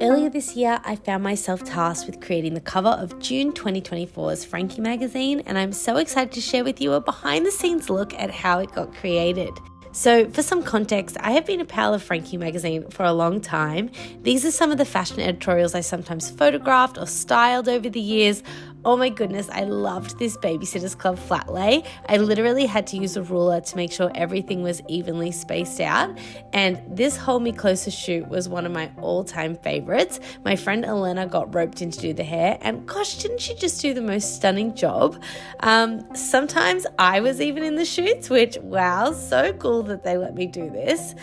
Earlier this year, I found myself tasked with creating the cover of June 2024's Frankie Magazine, and I'm so excited to share with you a behind-the-scenes look at how it got created. So for some context, I have been a pal of Frankie Magazine for a long time. These are some of the fashion editorials I sometimes photographed or styled over the years. Oh my goodness, I loved this Babysitters Club flat lay. I literally had to use a ruler to make sure everything was evenly spaced out. And this Hold Me Closer shoot was one of my all-time favorites. My friend Elena got roped in to do the hair, and gosh, didn't she just do the most stunning job? Sometimes I was even in the shoots, which, wow, so cool that they let me do this.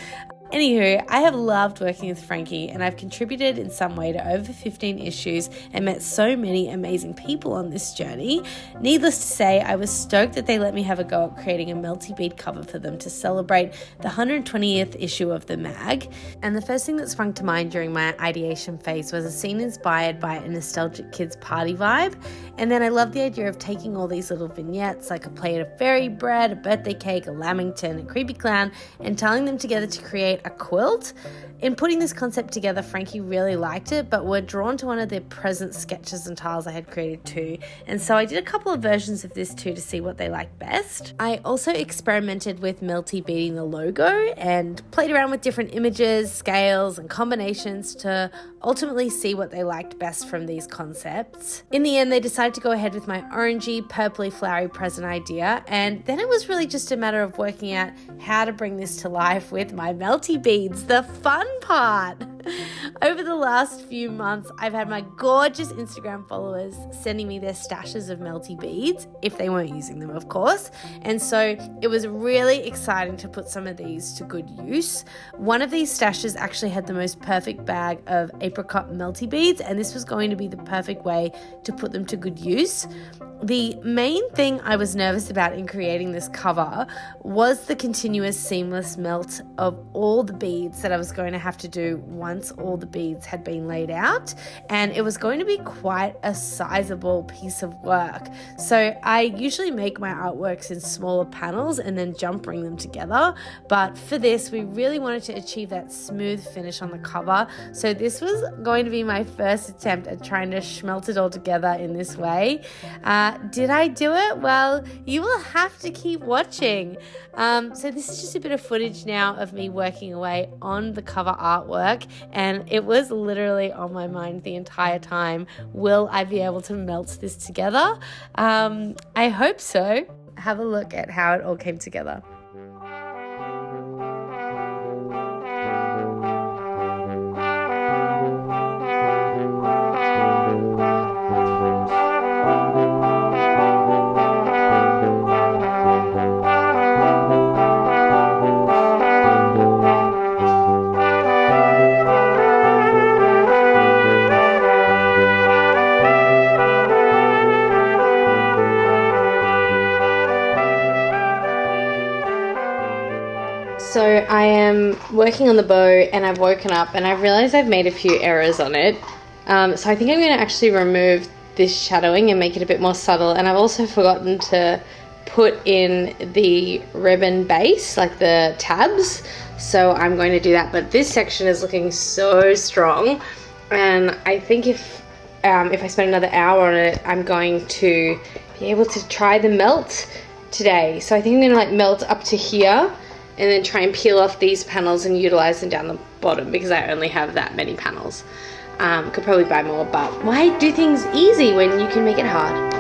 Anywho, I have loved working with Frankie, and I've contributed in some way to over 15 issues and met so many amazing people on this journey. Needless to say, I was stoked that they let me have a go at creating a melty bead cover for them to celebrate the 120th issue of the mag. And the first thing that sprung to mind during my ideation phase was a scene inspired by a nostalgic kids party vibe. And then I loved the idea of taking all these little vignettes, like a plate of fairy bread, a birthday cake, a lamington, a creepy clown, and tying them together to create a quilt. In putting this concept together, Frankie really liked it, but were drawn to one of the present sketches and tiles I had created too. And so I did a couple of versions of this too to see what they liked best. I also experimented with melty beading the logo and played around with different images, scales, and combinations to ultimately see what they liked best from these concepts. In the end, they decided to go ahead with my orangey, purpley, flowery present idea, and then it was really just a matter of working out how to bring this to life with my melty beads, the fun part. Over the last few months, I've had my gorgeous Instagram followers sending me their stashes of melty beads, if they weren't using them, of course. And so it was really exciting to put some of these to good use. One of these stashes actually had the most perfect bag of apricot melty beads, and this was going to be the perfect way to put them to good use. The main thing I was nervous about in creating this cover was the continuous seamless melt of all the beads that I was going to have to do once all the beads had been laid out, and it was going to be quite a sizable piece of work. So I usually make my artworks in smaller panels and then jump ring them together, but for this we really wanted to achieve that smooth finish on the cover, so this was going to be my first attempt at trying to smelt it all together in this way. Did I do it? Well, you will have to keep watching. So this is just a bit of footage now of me working away on the cover artwork, and it was literally on my mind the entire time. Will I be able to melt this together? I hope so. Have a look at how it all came together. So I am working on the bow, and I've woken up and I've realized I've made a few errors on it. So I think I'm going to actually remove this shadowing and make it a bit more subtle. And I've also forgotten to put in the ribbon base, like the tabs. So I'm going to do that. But this section is looking so strong. And I think if I spend another hour on it, I'm going to be able to try the melt today. So I think I'm going to like melt up to here, and then try and peel off these panels and utilize them down the bottom because I only have that many panels. Could probably buy more, but why do things easy when you can make it hard?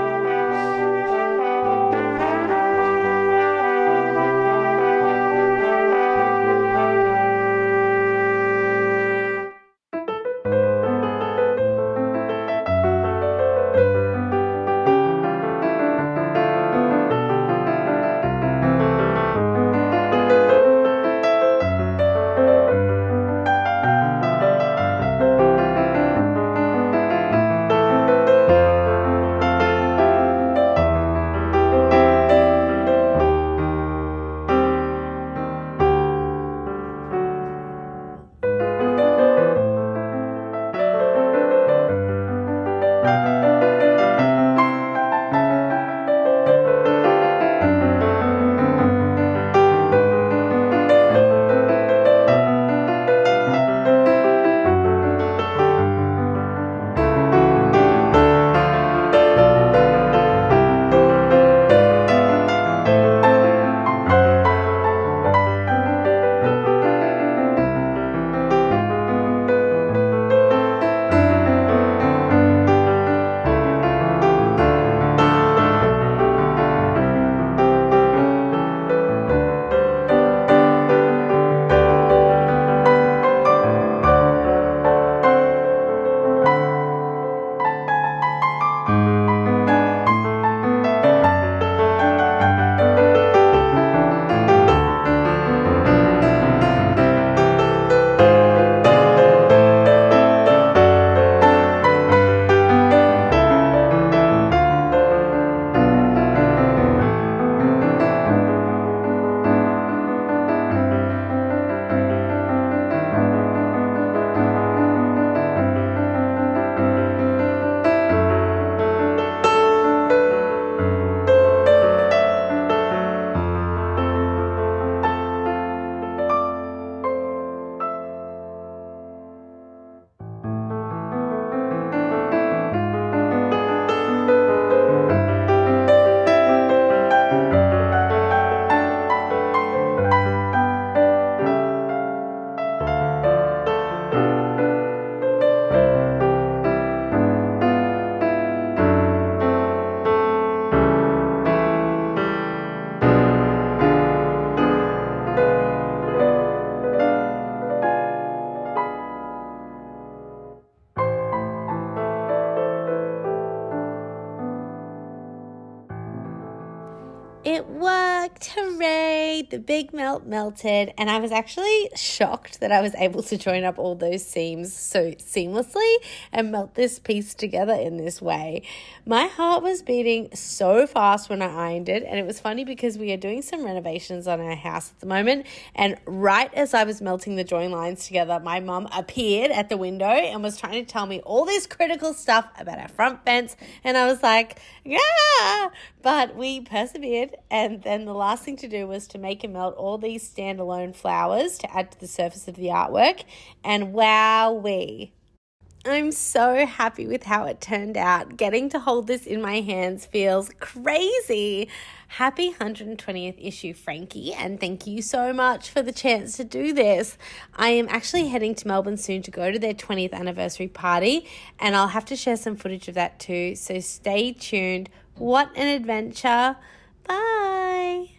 Yay! The big melt melted, and I was actually shocked that I was able to join up all those seams so seamlessly and melt this piece together in this way. My heart was beating so fast when I ironed it, and it was funny because we are doing some renovations on our house at the moment, and right as I was melting the join lines together, my mum appeared at the window and was trying to tell me all this critical stuff about our front fence, and I was like, yeah, but we persevered. And then the last thing to do was to make and melt all these standalone flowers to add to the surface of the artwork, and wowee, I'm so happy with how it turned out. Getting to hold this in my hands feels crazy. Happy 120th issue, Frankie, and thank you so much for the chance to do this. I am actually heading to Melbourne soon to go to their 20th anniversary party, and I'll have to share some footage of that too, so stay tuned. What an adventure. Bye.